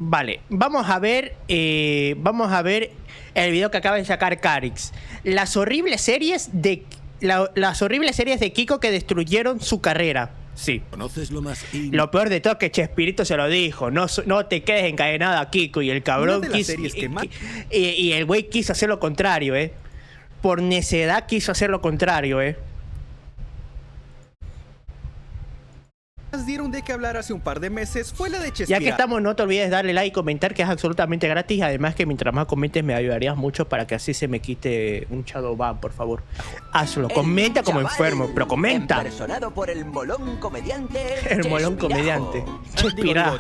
Vale, vamos a ver el video que acaba de sacar Carix. Las horribles series de Kiko que destruyeron su carrera. Sí. ¿Conoces lo más Lo peor de todo es que Chespirito se lo dijo. No te quedes encadenado a Kiko. Y el cabrón quiso. Y el güey quiso hacer lo contrario, Por necedad quiso hacer lo contrario, dieron de qué hablar hace un par de meses fue la de Chespirito. Ya que estamos, no te olvides darle like y comentar, que es absolutamente gratis. Además que mientras más comentes me ayudarías mucho para que así se me quite un shadow ban, por favor. Hazlo, comenta como enfermo, pero comenta. Impersonado por el molón comediante El molón comediante.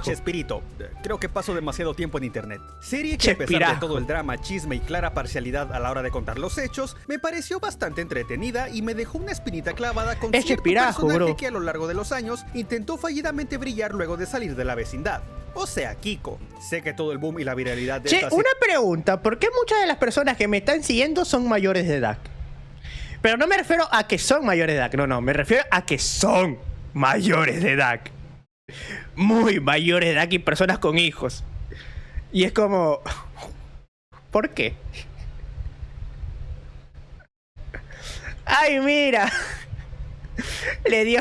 Chespirito. Creo que paso demasiado tiempo en internet. Serie que a pesar de todo el drama, chisme y clara parcialidad a la hora de contar los hechos, me pareció bastante entretenida y me dejó una espinita clavada con cierto personaje que a lo largo de los años intentó fallidamente brillar luego de salir de la vecindad. O sea, Kiko. Sé que todo el boom y la viralidad de esta... Una pregunta, ¿por qué muchas de las personas que me están siguiendo son mayores de edad? Pero no me refiero a que son mayores de edad, no, me refiero a que son mayores de edad. Muy mayores de edad y personas con hijos. Y es como... ¿por qué? ¡Ay, mira! Le dio...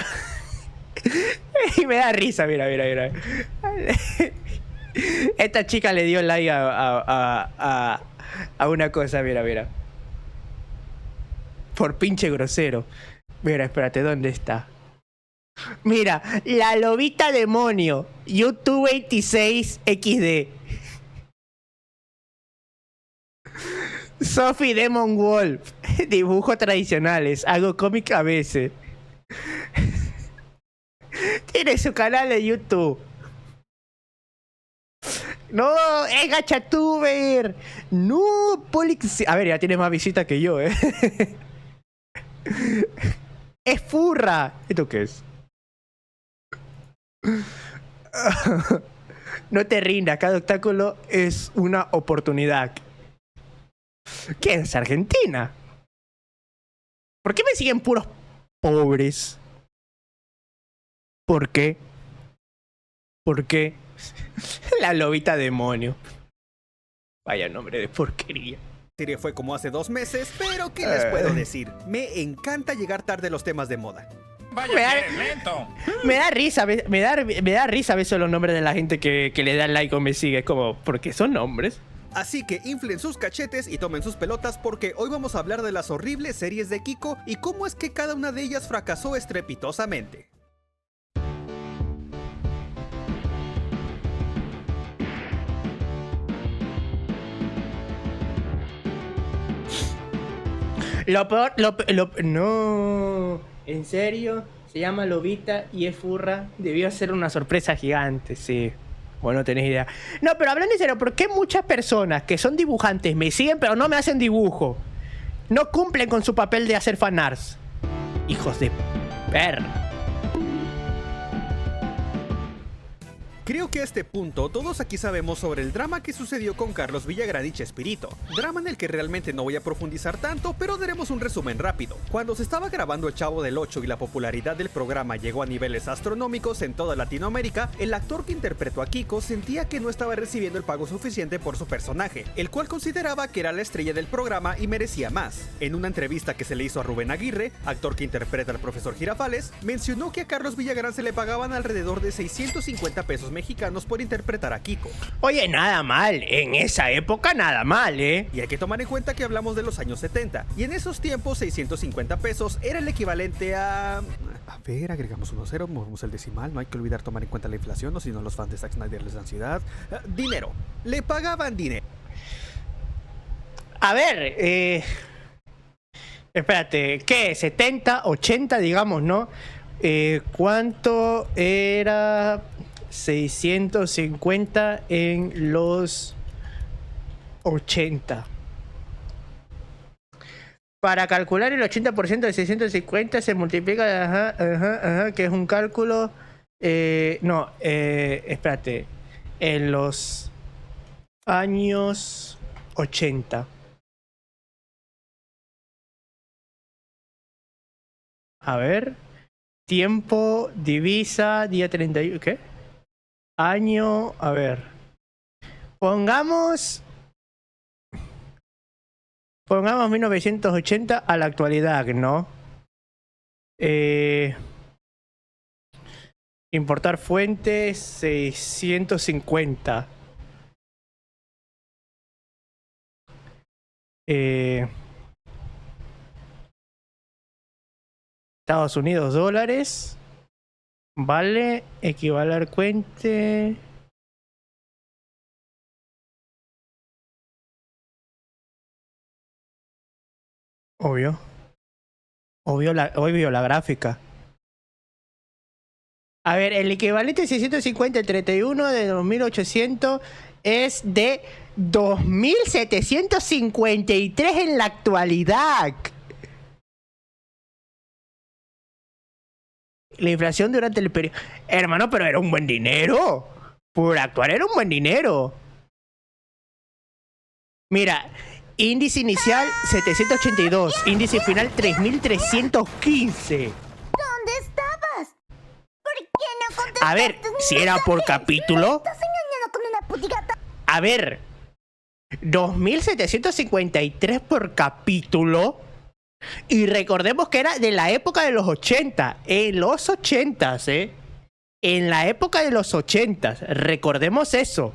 y me da risa, mira. Esta chica le dio like a una cosa, mira. Por pinche grosero. Mira, espérate, ¿dónde está? Mira, la lobita demonio. YouTube 26 XD. Sophie Demon Wolf. Dibujos tradicionales. Hago cómic a veces. Tiene su canal de YouTube. No, es gachatuber. No, Polix. A ver, ya tiene más visitas que yo, Es furra. ¿Esto qué es? No te rindas, cada obstáculo es una oportunidad. ¿Qué es Argentina? ¿Por qué me siguen puros pobres? ¿Por qué? ¿Por qué? La lobita demonio. Vaya nombre de porquería. La serie fue como hace 2 meses, pero ¿qué les puedo decir? Me encanta llegar tarde a los temas de moda. Me da risa a veces los nombres de la gente que le da like o me sigue. Es como, ¿por qué son nombres? Así que inflen sus cachetes y tomen sus pelotas porque hoy vamos a hablar de las horribles series de Kiko y cómo es que cada una de ellas fracasó estrepitosamente. Lo peor, no, en serio, se llama Lobita y es furra. Debió ser una sorpresa gigante, sí. Bueno, no tenés idea. No, pero hablando en serio, ¿por qué muchas personas que son dibujantes me siguen pero no me hacen dibujo? No cumplen con su papel de hacer fanarts. Hijos de perra. Creo que a este punto todos aquí sabemos sobre el drama que sucedió con Carlos Villagrán y Chespirito. Drama en el que realmente no voy a profundizar tanto, pero daremos un resumen rápido. Cuando se estaba grabando El Chavo del Ocho y la popularidad del programa llegó a niveles astronómicos en toda Latinoamérica, el actor que interpretó a Kiko sentía que no estaba recibiendo el pago suficiente por su personaje, el cual consideraba que era la estrella del programa y merecía más. En una entrevista que se le hizo a Rubén Aguirre, actor que interpreta al profesor Girafales, mencionó que a Carlos Villagrán se le pagaban alrededor de 650 pesos mexicanos por interpretar a Kiko. Oye, nada mal, en esa época nada mal, Y hay que tomar en cuenta que hablamos de los años 70, y en esos tiempos 650 pesos era el equivalente a... A ver, agregamos 1-0, movemos el decimal, no hay que olvidar tomar en cuenta la inflación, o si no los fans de Zack Snyder les da ansiedad. Dinero, le pagaban dinero. A ver, espérate, ¿qué? 70, 80, digamos, ¿no? ¿Cuánto era 650 en los 80? Para calcular el 80% de 650 se multiplica, que es un cálculo, espérate, en los años 80. A ver, tiempo, divisa, día 31, ¿qué? Año, a ver. Pongamos 1980 a la actualidad, ¿no? Importar fuentes 650. Estados Unidos, dólares. Vale, equivaler cuente. Obvio. Obvio la gráfica. A ver, el equivalente 650 el 31 de 2800 es de 2753 en la actualidad. La inflación durante el periodo... Hermano, pero era un buen dinero. Por actuar era un buen dinero. Mira, índice inicial 782, índice final 3315. ¿Dónde estabas? ¿Por qué no contestaste? A ver, si era por capítulo... ¿Estás engañando con una putigata? A ver, 2753 por capítulo. Y recordemos que era de la época de los 80. En los 80, en la época de los 80. Recordemos eso.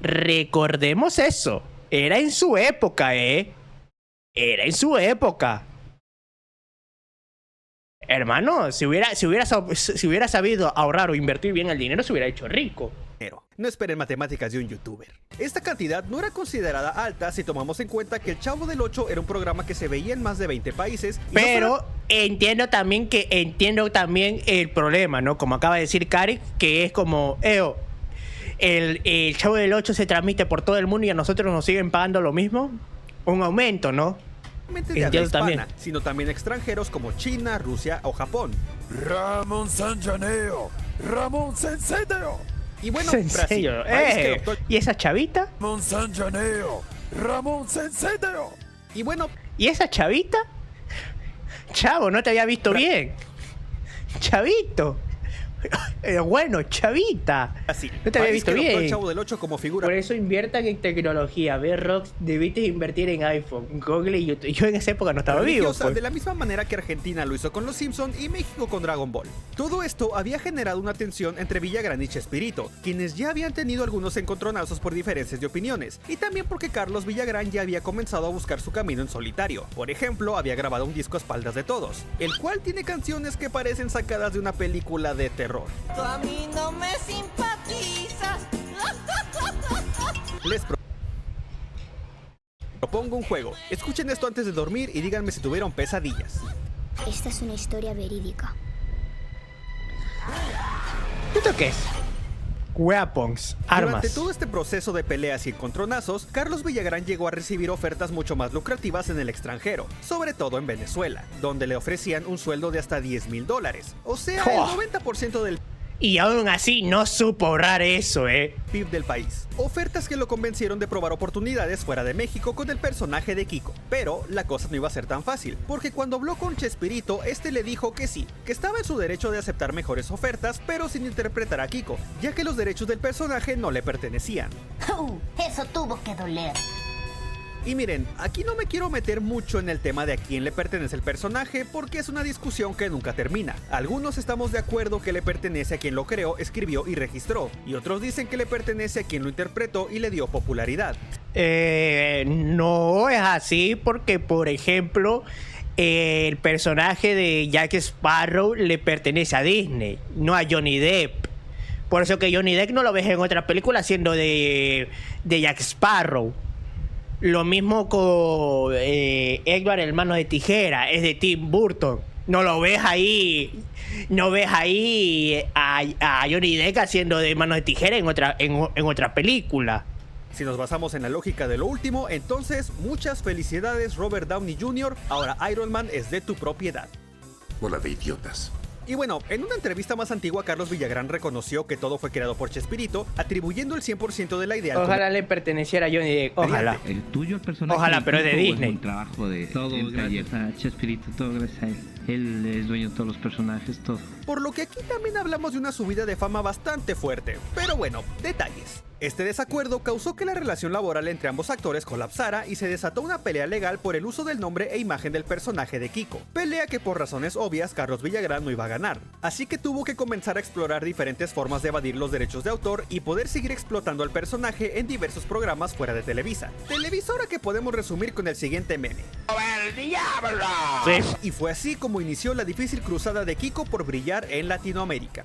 Recordemos eso. Era en su época, Era en su época. Hermano, si hubiera sabido ahorrar o invertir bien el dinero, se hubiera hecho rico. No esperen matemáticas de un youtuber. Esta cantidad no era considerada alta si tomamos en cuenta que El Chavo del 8 era un programa que se veía en más de 20 países. Pero entiendo también el problema, ¿no? Como acaba de decir Kari, que es como, el Chavo del 8 se transmite por todo el mundo y a nosotros nos siguen pagando lo mismo. Un aumento, ¿no? De habla hispana, sino también extranjeros como China, Rusia o Japón. Ramón Sanjaneo, Ramón Senseo. Y bueno, Brasil, ¿y esa chavita? Ramón Sanjaneo, Ramón Senseo. Y bueno, ¿y esa chavita? Chavo, no te había visto bien. Chavito. Bueno, chavita. Así. No te había visto bien. El Chavo del 8 como figura. Por eso inviertan en tecnología. Ver Rox, debiste invertir en iPhone, Google y YouTube. Yo en esa época no estaba vivo. Pues. De la misma manera que Argentina lo hizo con Los Simpson y México con Dragon Ball. Todo esto había generado una tensión entre Villagrán y Chespirito, quienes ya habían tenido algunos encontronazos por diferencias de opiniones, y también porque Carlos Villagrán ya había comenzado a buscar su camino en solitario. Por ejemplo, había grabado un disco a espaldas de todos, el cual tiene canciones que parecen sacadas de una película de terror. Tú a mí no me simpatizas. Les propongo un juego. Escuchen esto antes de dormir y díganme si tuvieron pesadillas. Esta es una historia verídica. ¿Esto qué es? Weapons, armas. Durante todo este proceso de peleas y encontronazos, Carlos Villagrán llegó a recibir ofertas mucho más lucrativas en el extranjero, sobre todo en Venezuela, donde le ofrecían un sueldo de hasta $10,000, o sea, el 90% del Y aún así no supo ahorrar eso, PIB del país. Ofertas que lo convencieron de probar oportunidades fuera de México con el personaje de Kiko. Pero la cosa no iba a ser tan fácil, porque cuando habló con Chespirito, este le dijo que sí, que estaba en su derecho de aceptar mejores ofertas, pero sin interpretar a Kiko, ya que los derechos del personaje no le pertenecían. Eso tuvo que doler. Y miren, aquí no me quiero meter mucho en el tema de a quién le pertenece el personaje porque es una discusión que nunca termina. Algunos estamos de acuerdo que le pertenece a quien lo creó, escribió y registró, y otros dicen que le pertenece a quien lo interpretó y le dio popularidad. No es así porque, por ejemplo, el personaje de Jack Sparrow le pertenece a Disney, no a Johnny Depp. Por eso que Johnny Depp no lo ves en otra película siendo de Jack Sparrow. Lo mismo con Edward el Mano de Tijera, es de Tim Burton. No lo ves ahí, no ves ahí a Johnny Depp haciendo de Manos de Tijera en otra película. Si nos basamos en la lógica de lo último, entonces muchas felicidades Robert Downey Jr., ahora Iron Man es de tu propiedad. Bola de idiotas. Y bueno, en una entrevista más antigua, Carlos Villagrán reconoció que todo fue creado por Chespirito, atribuyendo el 100% de la idea. Ojalá le perteneciera a Johnny Depp, ojalá. El tuyo, el personaje. Ojalá, pero es de Disney. El trabajo de todo gracias a Chespirito, todo gracias a él. Él es dueño de todos los personajes, todo. Por lo que aquí también hablamos de una subida de fama bastante fuerte. Pero bueno, detalles. Este desacuerdo causó que la relación laboral entre ambos actores colapsara y se desató una pelea legal por el uso del nombre e imagen del personaje de Kiko. Pelea que por razones obvias Carlos Villagrán no iba a ganar. Así que tuvo que comenzar a explorar diferentes formas de evadir los derechos de autor y poder seguir explotando al personaje en diversos programas fuera de Televisa. Televisora que podemos resumir con el siguiente meme. ¡El diablo! Sí. Y fue así como inició la difícil cruzada de Kiko por brillar en Latinoamérica.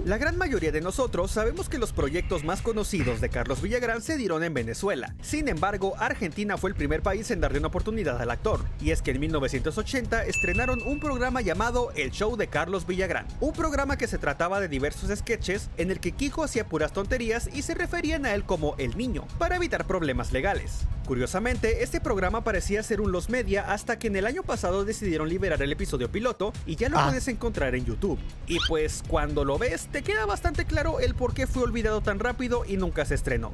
La gran mayoría de nosotros sabemos que los proyectos más conocidos de Carlos Villagrán se dieron en Venezuela. Sin embargo, Argentina fue el primer país en darle una oportunidad al actor. Y es que en 1980 estrenaron un programa llamado El Show de Carlos Villagrán. Un programa que se trataba de diversos sketches en el que Kiko hacía puras tonterías y se referían a él como el niño, para evitar problemas legales. Curiosamente, este programa parecía ser un los media hasta que en el año pasado decidieron liberar el episodio piloto y ya lo puedes encontrar en YouTube. Y pues cuando lo ves te queda bastante claro el por qué fue olvidado tan rápido y nunca se estrenó.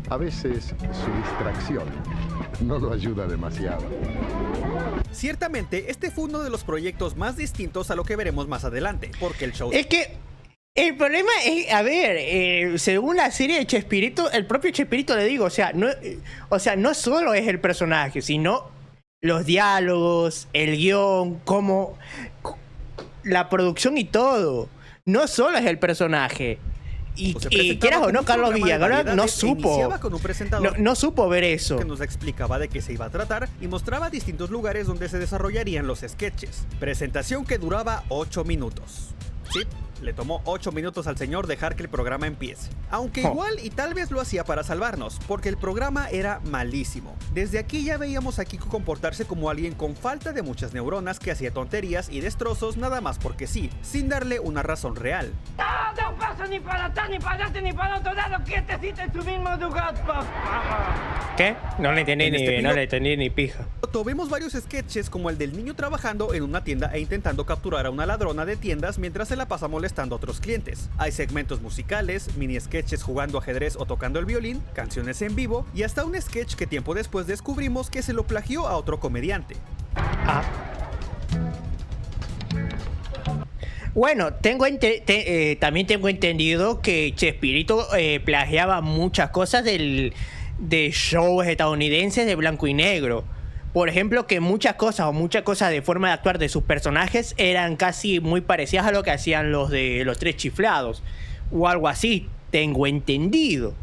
A veces su distracción no lo ayuda demasiado. Ciertamente, este fue uno de los proyectos más distintos a lo que veremos más adelante, porque el show... Es que el problema es, a ver, según la serie de Chespirito, el propio Chespirito le digo, o sea, no solo es el personaje, sino los diálogos, el guión, como la producción y todo. No solo es el personaje. Y quieras o no, Carlos Villagrán no supo. No supo ver eso. Que nos explicaba de qué se iba a tratar y mostraba distintos lugares donde se desarrollarían los sketches. Presentación que duraba 8 minutos. Sí, le tomó 8 minutos al señor dejar que el programa empiece. Aunque igual y tal vez lo hacía para salvarnos, porque el programa era malísimo. Desde aquí ya veíamos a Kiko comportarse como alguien con falta de muchas neuronas que hacía tonterías y destrozos nada más porque sí, sin darle una razón real. No paso ni para atrás, ni para adelante, ni para otro lado, quietecito en tu mismo lugar, papá. ¿Qué? No le entendí ni pija. Vemos varios sketches como el del niño trabajando en una tienda e intentando capturar a una ladrona de tiendas mientras se la pasa molestando a otros clientes. Hay segmentos musicales, mini sketches jugando ajedrez o tocando el violín, canciones en vivo y hasta un sketch que tiempo después descubrimos que se lo plagió a otro comediante. Bueno, también tengo entendido que Chespirito plagiaba muchas cosas de shows estadounidenses de blanco y negro. Por ejemplo, que muchas cosas de forma de actuar de sus personajes eran casi muy parecidas a lo que hacían los de los Tres Chiflados. O algo así, tengo entendido.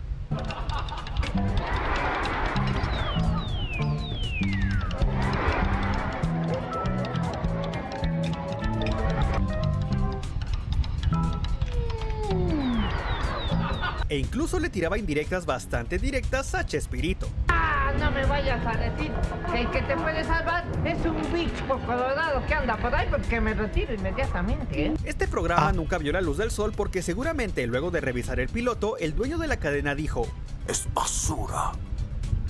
E incluso le tiraba indirectas bastante directas a Chespirito. No me vayas a decir que el que te puede salvar es un bicho colorado que anda por ahí, porque me retiro inmediatamente, ¿eh? Este programa nunca vio la luz del sol porque seguramente luego de revisar el piloto, el dueño de la cadena dijo: ¡Es basura!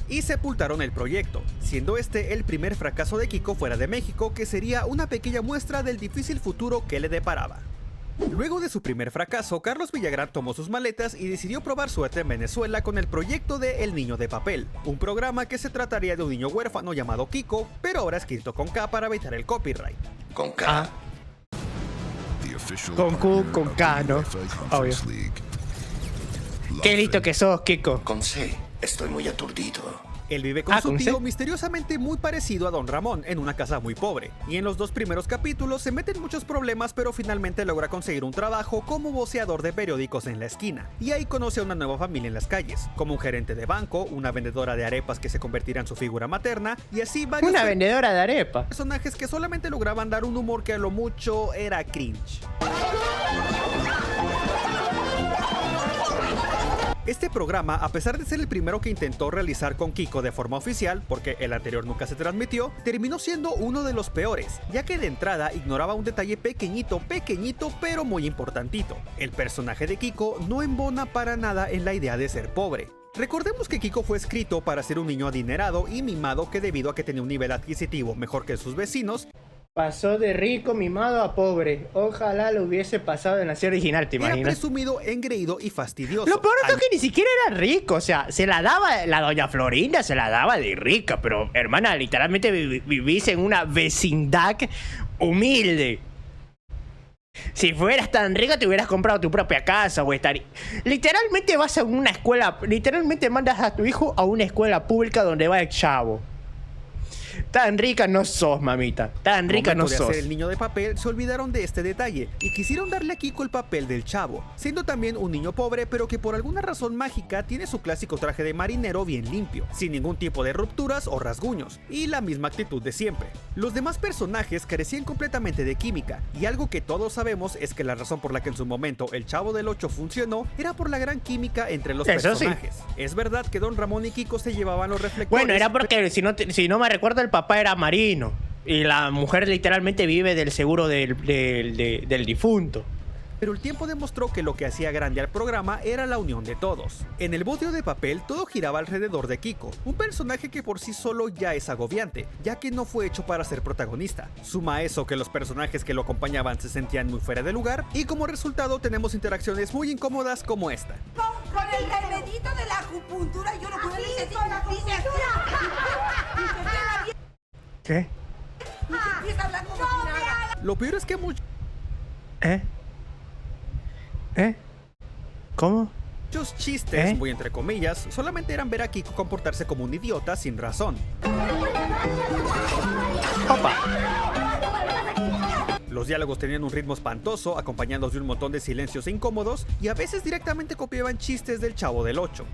Y sepultaron el proyecto, siendo este el primer fracaso de Kiko fuera de México, que sería una pequeña muestra del difícil futuro que le deparaba. Luego de su primer fracaso, Carlos Villagrán tomó sus maletas y decidió probar suerte en Venezuela con el proyecto de El Niño de Papel, un programa que se trataría de un niño huérfano llamado Kiko, pero ahora escrito con K para evitar el copyright. Con K. Con Q, con K, ¿no? Obvio. Qué listo que sos, Kiko. Con C. Estoy muy aturdido. Él vive con su tío misteriosamente muy parecido a Don Ramón en una casa muy pobre, y en los 2 primeros capítulos se meten muchos problemas, pero finalmente logra conseguir un trabajo como voceador de periódicos en la esquina, y ahí conoce a una nueva familia en las calles, como un gerente de banco, una vendedora de arepas que se convertirá en su figura materna, y así varios una vendedora de arepas. Personajes que solamente lograban dar un humor que a lo mucho era cringe. Este programa, a pesar de ser el primero que intentó realizar con Kiko de forma oficial, porque el anterior nunca se transmitió, terminó siendo uno de los peores, ya que de entrada ignoraba un detalle pequeñito, pero muy importantito. El personaje de Kiko no embona para nada en la idea de ser pobre. Recordemos que Kiko fue escrito para ser un niño adinerado y mimado que, debido a que tenía un nivel adquisitivo mejor que sus vecinos, Pasó de rico mimado a pobre. Ojalá lo hubiese pasado en la serie original, ¿te Era imaginas? presumido, engreído y fastidioso. Lo peor es Al- que ni siquiera era rico, o sea, se la daba, la doña Florinda se la daba de rica, pero hermana, literalmente vivís en una vecindad humilde. Si fueras tan rica te hubieras comprado tu propia casa o estar... Literalmente vas a una escuela, literalmente mandas a tu hijo a una escuela pública donde va el chavo. Tan rica no sos, mamita. Tan rica no momento de sos. hacer el niño de papel, se olvidaron de este detalle y quisieron darle a Kiko el papel del chavo, siendo también un niño pobre pero que por alguna razón mágica tiene su clásico traje de marinero bien limpio, sin ningún tipo de rupturas o rasguños, y la misma actitud de siempre. Los demás personajes carecían completamente de química, y algo que todos sabemos es que la razón por la que en su momento el Chavo del 8 funcionó era por la gran química entre los Eso sí. personajes. Es verdad que Don Ramón y Kiko se llevaban los reflectores. Bueno, era porque, si no me recuerdo, el papá era marino. Y la mujer literalmente vive del seguro del difunto. Pero el tiempo demostró que lo que hacía grande al programa era la unión de todos. En el bodrio de papel todo giraba alrededor de Kiko, un personaje que por sí solo ya es agobiante, ya que no fue hecho para ser protagonista. Suma a eso que los personajes que lo acompañaban se sentían muy fuera de lugar, y como resultado tenemos interacciones muy incómodas como esta. Con el remedito de la acupuntura yo no puedo decir ¿Qué? empieza a hablar como si nada. Lo peor es que muchos ¿Cómo? chistes, muy entre comillas, solamente eran ver a Kiko comportarse como un idiota sin razón. Opa. Los diálogos tenían un ritmo espantoso, acompañados de un montón de silencios incómodos, y a veces directamente copiaban chistes del Chavo del 8.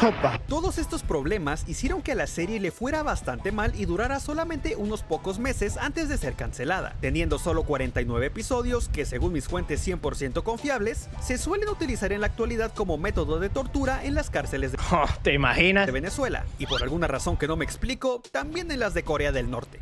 Opa. Todos estos problemas hicieron que a la serie le fuera bastante mal y durara solamente unos pocos meses antes de ser cancelada, teniendo solo 49 episodios que, según mis fuentes 100% confiables, se suelen utilizar en la actualidad como método de tortura en las cárceles Oh, ¿te imaginas? de Venezuela, y por alguna razón que no me explico, también en las de Corea del Norte.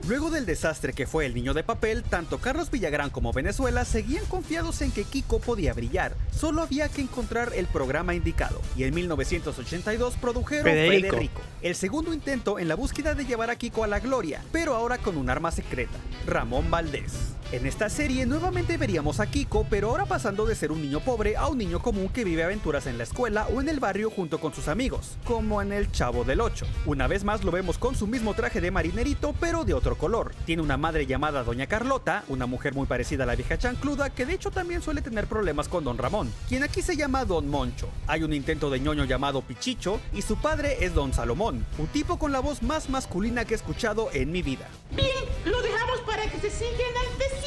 Luego del desastre que fue El Niño de Papel, tanto Carlos Villagrán como Venezuela seguían confiados en que Kiko podía brillar. Solo había que encontrar el programa indicado, y en 1982 produjeron Federico, el segundo intento en la búsqueda de llevar a Kiko a la gloria, pero ahora con un arma secreta, Ramón Valdés. En esta serie nuevamente veríamos a Kiko, pero ahora pasando de ser un niño pobre a un niño común que vive aventuras en la escuela o en el barrio junto con sus amigos, como en El Chavo del 8. Una vez más lo vemos con su mismo traje de marinerito, pero de otro color. Tiene una madre llamada Doña Carlota, una mujer muy parecida a la vieja chancluda, que de hecho también suele tener problemas con Don Ramón, quien aquí se llama Don Moncho. Hay un intento de ñoño llamado Pichicho, y su padre es Don Salomón, un tipo con la voz más masculina que he escuchado en mi vida. Bien, lo dejamos para que se siga enalteciendo.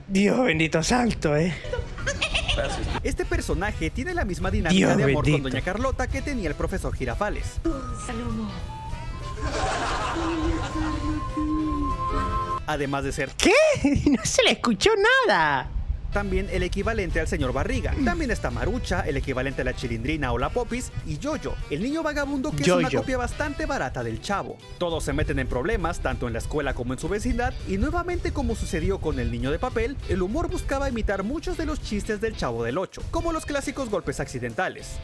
Dios bendito santo, Este personaje tiene la misma dinámica Dios de amor bendito. con Doña Carlota que tenía el profesor Girafales. Además de ser ¿Qué? No se le escuchó nada. también el equivalente al señor Barriga. También está Marucha, el equivalente a la Chilindrina o la Popis, y Yoyo, el niño vagabundo que es una Yoyo. copia bastante barata del Chavo. Todos se meten en problemas, tanto en la escuela como en su vecindad, y nuevamente como sucedió con El Niño de Papel, el humor buscaba imitar muchos de los chistes del Chavo del 8, como los clásicos golpes accidentales.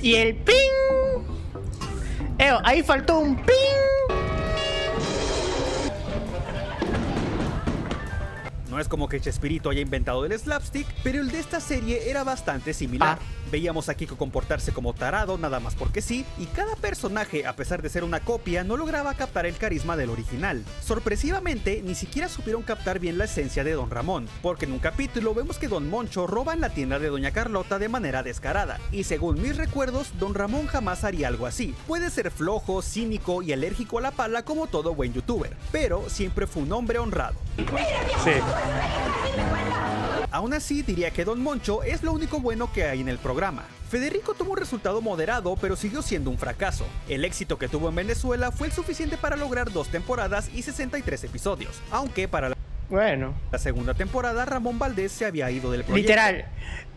Y el ping. Ahí faltó un ping. No es como que Chespirito haya inventado el slapstick, pero el de esta serie era bastante similar. Veíamos a Kiko comportarse como tarado nada más porque sí, y cada personaje, a pesar de ser una copia, no lograba captar el carisma del original. Sorpresivamente, ni siquiera supieron captar bien la esencia de Don Ramón, porque en un capítulo vemos que Don Moncho roba en la tienda de Doña Carlota de manera descarada, y según mis recuerdos, Don Ramón jamás haría algo así. Puede ser flojo, cínico y alérgico a la pala como todo buen youtuber, pero siempre fue un hombre honrado. Sí. Aún así, diría que Don Moncho es lo único bueno que hay en el programa. Federico tuvo un resultado moderado, pero siguió siendo un fracaso. El éxito que tuvo en Venezuela fue el suficiente para lograr 2 temporadas y 63 episodios, aunque para la Bueno, La segunda temporada, Ramón Valdés se había ido del proyecto. literal.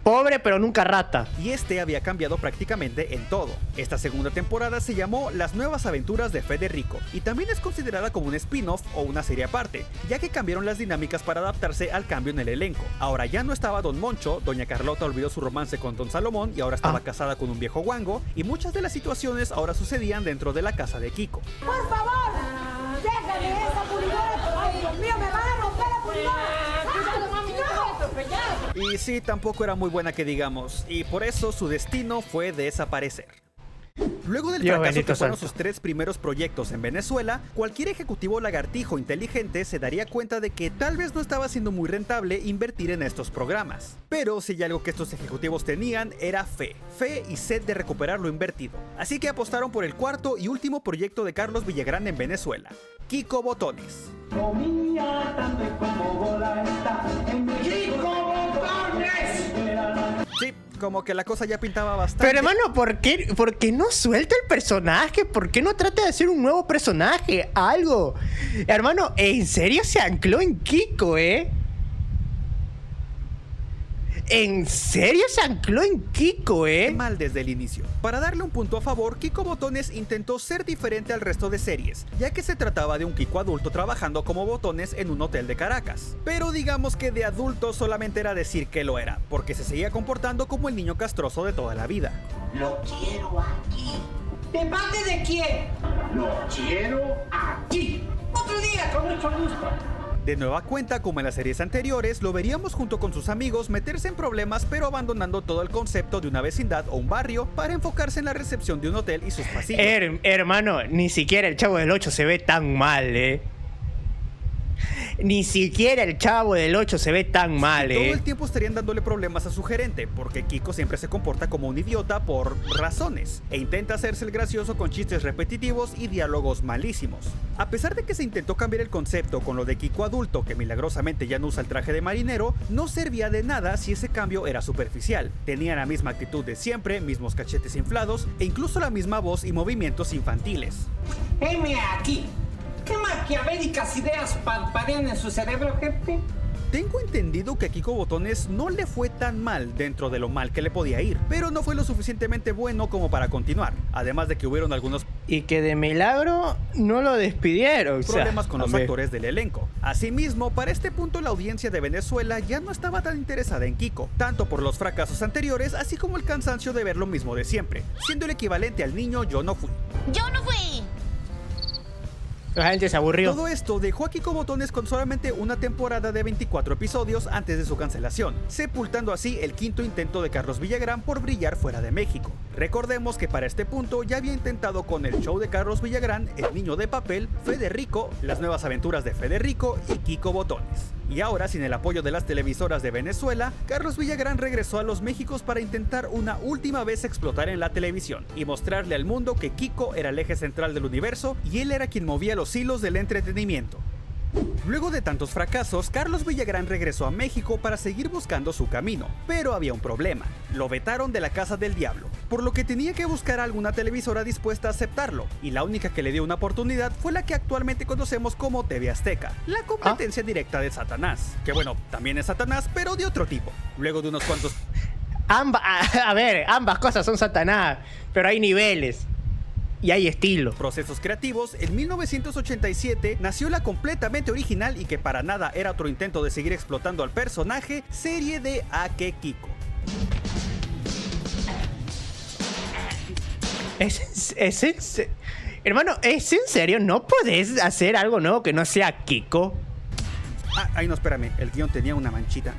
Pobre pero nunca rata. Y este había cambiado prácticamente en todo. Esta segunda temporada se llamó Las Nuevas Aventuras de Federico y también es considerada como un spin-off o una serie aparte, ya que cambiaron las dinámicas para adaptarse al cambio en el elenco. Ahora ya no estaba Don Moncho, Doña Carlota olvidó su romance con Don Salomón y ahora estaba casada con un viejo guango, y muchas de las situaciones ahora sucedían dentro de la casa de Kiko. Por favor, déjame esa pulidora. Ay, Dios mío, me van a romper la pulidora. Y sí, tampoco era muy buena que digamos, y por eso su destino fue desaparecer. Luego del Dios fracaso bendito que fueron santo. sus 3 primeros proyectos en Venezuela, cualquier ejecutivo lagartijo inteligente se daría cuenta de que tal vez no estaba siendo muy rentable invertir en estos programas. Pero si hay algo que estos ejecutivos tenían era fe y sed de recuperar lo invertido. Así que apostaron por el cuarto y último proyecto de Carlos Villagrán en Venezuela, Kiko Botones. Sí, como que la cosa ya pintaba bastante. Pero hermano, ¿por qué no suelta el personaje? ¿Por qué no trata de hacer un nuevo personaje? Algo. Hermano, ¿en serio se ancló en Kiko, ¿En serio se ancló en Kiko, Mal desde el inicio. Para darle un punto a favor, Kiko Botones intentó ser diferente al resto de series, ya que se trataba de un Kiko adulto trabajando como botones en un hotel de Caracas. Pero digamos que de adulto solamente era decir que lo era, porque se seguía comportando como el niño castroso de toda la vida. Lo quiero aquí. ¿De parte de quién? Lo quiero aquí. Otro día, con mucho gusto. De nueva cuenta, como en las series anteriores, lo veríamos junto con sus amigos meterse en problemas, pero abandonando todo el concepto de una vecindad o un barrio para enfocarse en la recepción de un hotel y sus pasillos. Hermano, ni siquiera el Chavo del 8 se ve tan mal, Ni siquiera el Chavo del 8 se ve tan mal, Todo el tiempo estarían dándole problemas a su gerente, porque Kiko siempre se comporta como un idiota por razones, e intenta hacerse el gracioso con chistes repetitivos y diálogos malísimos. A pesar de que se intentó cambiar el concepto con lo de Kiko adulto, que milagrosamente ya no usa el traje de marinero, no servía de nada si ese cambio era superficial. Tenía la misma actitud de siempre, mismos cachetes inflados, e incluso la misma voz y movimientos infantiles. Heme aquí. ¿Qué maquiavélicas ideas parpadean en su cerebro, jefe? Tengo entendido que a Kiko Botones no le fue tan mal dentro de lo mal que le podía ir, pero no fue lo suficientemente bueno como para continuar, además de que hubieron algunos Y que de milagro no lo despidieron. problemas con los actores del elenco. Asimismo, para este punto la audiencia de Venezuela ya no estaba tan interesada en Kiko, tanto por los fracasos anteriores, así como el cansancio de ver lo mismo de siempre, siendo el equivalente al niño Yo no fui. Yo no fui. La gente se aburrió. Todo esto dejó a Kiko Botones con solamente una temporada de 24 episodios antes de su cancelación, sepultando así el quinto intento de Carlos Villagrán por brillar fuera de México. Recordemos que para este punto ya había intentado con el show de Carlos Villagrán, El Niño de Papel, Federico, Las Nuevas Aventuras de Federico y Kiko Botones. Y ahora, sin el apoyo de las televisoras de Venezuela, Carlos Villagrán regresó a los Méxicos para intentar una última vez explotar en la televisión y mostrarle al mundo que Kiko era el eje central del universo y él era quien movía los hilos del entretenimiento. Luego de tantos fracasos, Carlos Villagrán regresó a México para seguir buscando su camino, pero había un problema: lo vetaron de la Casa del Diablo, por lo que tenía que buscar a alguna televisora dispuesta a aceptarlo, y la única que le dio una oportunidad fue la que actualmente conocemos como TV Azteca, la competencia directa de Satanás, que bueno, también es Satanás, pero de otro tipo. Luego de unos cuantos ambas cosas son Satanás, pero hay niveles. Y hay estilo. Procesos creativos, en 1987 nació la completamente original y que para nada era otro intento de seguir explotando al personaje, serie de Ake Kiko. Hermano, ¿es en serio? ¿No podés hacer algo nuevo que no sea Kiko? Ay no, espérame, el guión tenía una manchita.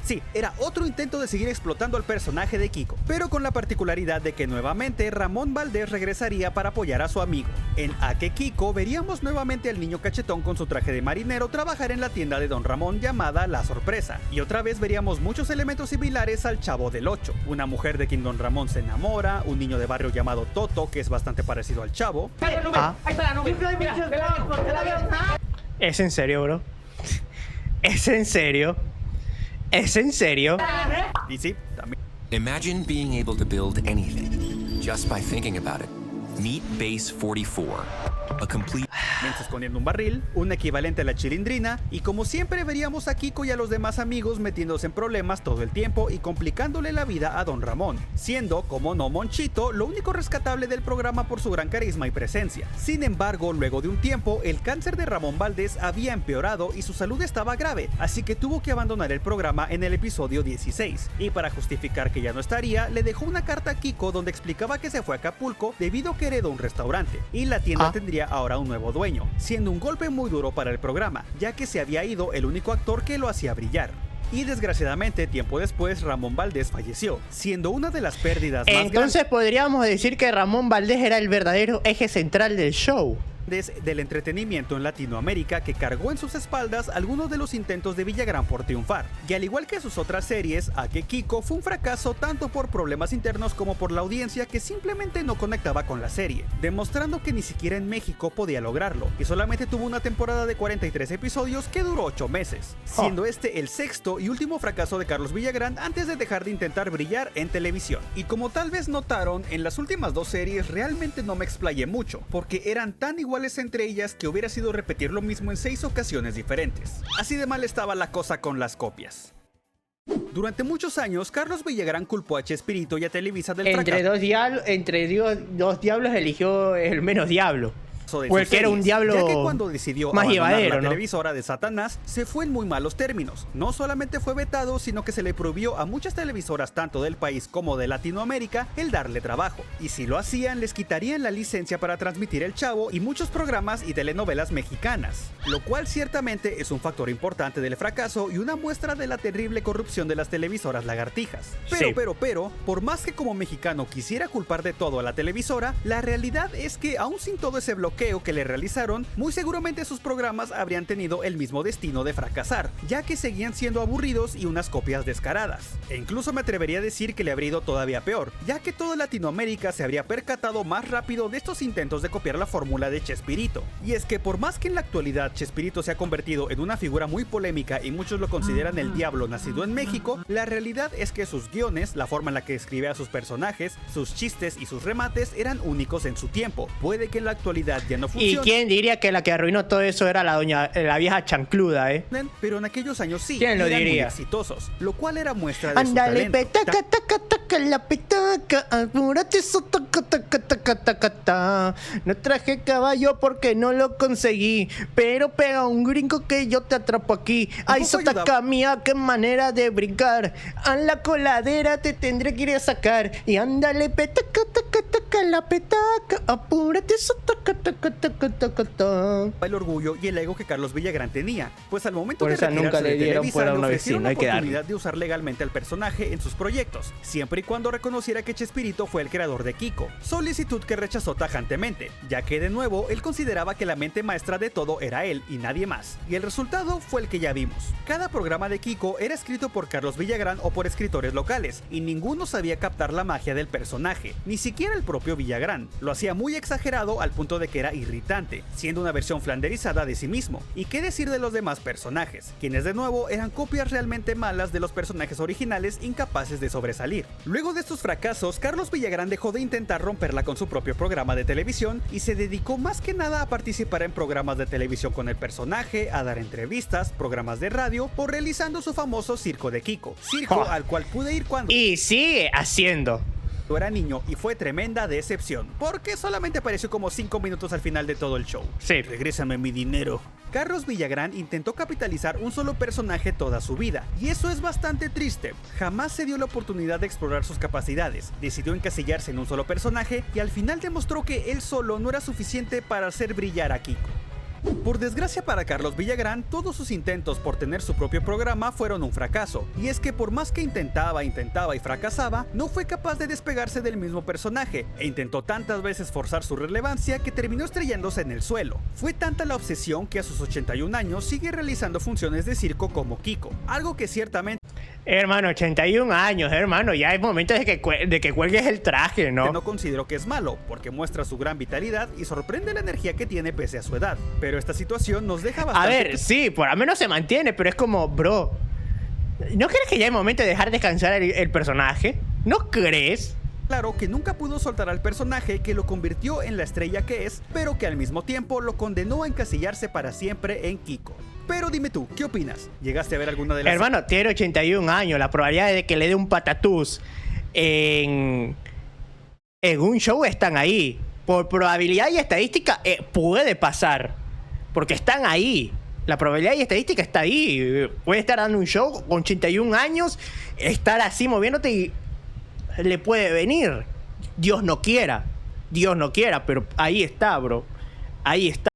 Sí, era otro intento de seguir explotando al personaje de Kiko, pero con la particularidad de que nuevamente Ramón Valdés regresaría para apoyar a su amigo. En Ake Kiko veríamos nuevamente al niño cachetón con su traje de marinero trabajar en la tienda de Don Ramón llamada La Sorpresa, y otra vez veríamos muchos elementos similares al Chavo del 8, una mujer de quien Don Ramón se enamora, un niño de barrio llamado Toto que es bastante parecido al Chavo. Ahí está la nube. ¿Es en serio, bro? ¿Es en serio? ¿Es en serio? Y sí, también. Imagine being able to build anything just by thinking about it. Meet Base 44, a complete mientras escondiendo un barril, un equivalente a la chilindrina, y como siempre veríamos a Kiko y a los demás amigos metiéndose en problemas todo el tiempo y complicándole la vida a Don Ramón, siendo, como no Monchito, lo único rescatable del programa por su gran carisma y presencia. Sin embargo, luego de un tiempo, el cáncer de Ramón Valdés había empeorado y su salud estaba grave, así que tuvo que abandonar el programa en el episodio 16, y para justificar que ya no estaría, le dejó una carta a Kiko donde explicaba que se fue a Acapulco debido a que heredó un restaurante, y la tienda tendría ahora un nuevo dueño, siendo un golpe muy duro para el programa, ya que se había ido el único actor que lo hacía brillar. Y desgraciadamente, tiempo después, Ramón Valdés falleció, siendo una de las pérdidas más Entonces podríamos decir que Ramón Valdés era el verdadero eje central del show del entretenimiento en Latinoamérica, que cargó en sus espaldas algunos de los intentos de Villagrán por triunfar. Y al igual que sus otras series, Ake Kiko fue un fracaso tanto por problemas internos como por la audiencia, que simplemente no conectaba con la serie, demostrando que ni siquiera en México podía lograrlo, y solamente tuvo una temporada de 43 episodios que duró 8 meses, siendo este el sexto y último fracaso de Carlos Villagrán antes de dejar de intentar brillar en televisión. Y como tal vez notaron, en las últimas 2 series realmente no me explayé mucho, porque eran tan iguales entre ellas que hubiera sido repetir lo mismo en 6 ocasiones diferentes. Así de mal estaba la cosa con las copias. Durante muchos años, Carlos Villagrán culpó a Chespirito y a Televisa del fracaso. Entre dos diablos eligió el menos diablo. O el que era un diablo ya que cuando decidió más abandonar llevadero, la ¿no? televisora de Satanás, se fue en muy malos términos. No solamente fue vetado, sino que se le prohibió a muchas televisoras tanto del país como de Latinoamérica el darle trabajo. Y si lo hacían, les quitarían la licencia para transmitir El Chavo y muchos programas y telenovelas mexicanas. Lo cual ciertamente es un factor importante del fracaso y una muestra de la terrible corrupción de las televisoras lagartijas. Pero, por más que como mexicano quisiera culpar de todo a la televisora, la realidad es que aún sin todo ese bloqueo que le realizaron, muy seguramente sus programas habrían tenido el mismo destino de fracasar, ya que seguían siendo aburridos y unas copias descaradas. E incluso me atrevería a decir que le habría ido todavía peor, ya que toda Latinoamérica se habría percatado más rápido de estos intentos de copiar la fórmula de Chespirito. Y es que por más que en la actualidad Chespirito se ha convertido en una figura muy polémica y muchos lo consideran el diablo nacido en México, la realidad es que sus guiones, la forma en la que escribía a sus personajes, sus chistes y sus remates eran únicos en su tiempo. Puede que en la actualidad ya no funcione. ¿Y quién diría que la que arruinó todo eso era la vieja chancluda, Pero en aquellos años sí, ¿quién lo eran muy diría? exitosos, lo cual era muestra de Ándale, su talento. petaca, taca, taca, la petaca, apúrate, eso, taca, taca, taca, taca, ta. No traje caballo porque no lo conseguí, pero pega un gringo que yo te atrapo aquí. Ay, sotaca mía, qué manera de brincar. A la coladera te tendré que ir a sacar. Y ándale, petaca, taca, taca, la petaca, apúrate, eso, taca, taca, taca, taca, ta. El orgullo y el ego que Carlos Villagrán tenía, pues al momento Por de eso retirarse nunca le de dieron Televisa, fuera le una ofrecieron vecina, hay la que darle. oportunidad de usar legalmente al personaje en sus proyectos, siempre y cuando reconociera que Chespirito fue el creador de Kiko, solicitud que rechazó tajantemente, ya que de nuevo él consideraba que la mente maestra de todo era él y nadie más, y el resultado fue el que ya vimos. Cada programa de Kiko era escrito por Carlos Villagrán o por escritores locales, y ninguno sabía captar la magia del personaje, ni siquiera el propio Villagrán. Lo hacía muy exagerado al punto de que era irritante, siendo una versión flanderizada de sí mismo. Y qué decir de los demás personajes, quienes de nuevo eran copias realmente malas de los personajes originales, incapaces de sobresalir. Luego de estos fracasos, Carlos Villagrán dejó de intentar romperla con su propio programa de televisión y se dedicó más que nada a participar en programas de televisión con el personaje, a dar entrevistas, programas de radio o realizando su famoso Circo de Kiko, circo al cual pude ir cuando y sigue haciendo. Era niño, y fue tremenda decepción, porque solamente apareció como 5 minutos al final de todo el show. Sí. Regrésame mi dinero. Carlos Villagrán intentó capitalizar un solo personaje toda su vida, y eso es bastante triste. Jamás se dio la oportunidad de explorar sus capacidades, decidió encasillarse en un solo personaje, y al final demostró que él solo no era suficiente para hacer brillar a Kiko. Por desgracia para Carlos Villagrán, todos sus intentos por tener su propio programa fueron un fracaso, y es que por más que intentaba y fracasaba, no fue capaz de despegarse del mismo personaje, e intentó tantas veces forzar su relevancia que terminó estrellándose en el suelo. Fue tanta la obsesión que a sus 81 años sigue realizando funciones de circo como Kiko, algo que ciertamente... Hermano, 81 años, hermano, ya es momento de que cuelgues el traje, ¿no? No considero que es malo, porque muestra su gran vitalidad y sorprende la energía que tiene pese a su edad, pero esta situación nos deja bastante... A ver, sí, por lo menos se mantiene, pero es como, bro, ¿no crees que ya es momento de dejar descansar el personaje? ¿No crees? Claro que nunca pudo soltar al personaje que lo convirtió en la estrella que es, pero que al mismo tiempo lo condenó a encasillarse para siempre en Kiko. Pero dime tú, ¿qué opinas? ¿Llegaste a ver alguna de las... Hermano, tiene 81 años. La probabilidad de que le dé un patatús en un show están ahí. Por probabilidad y estadística puede pasar. Porque están ahí. La probabilidad y estadística está ahí. Puede estar dando un show con 81 años, estar así moviéndote y le puede venir. Dios no quiera, pero ahí está, bro. Ahí está.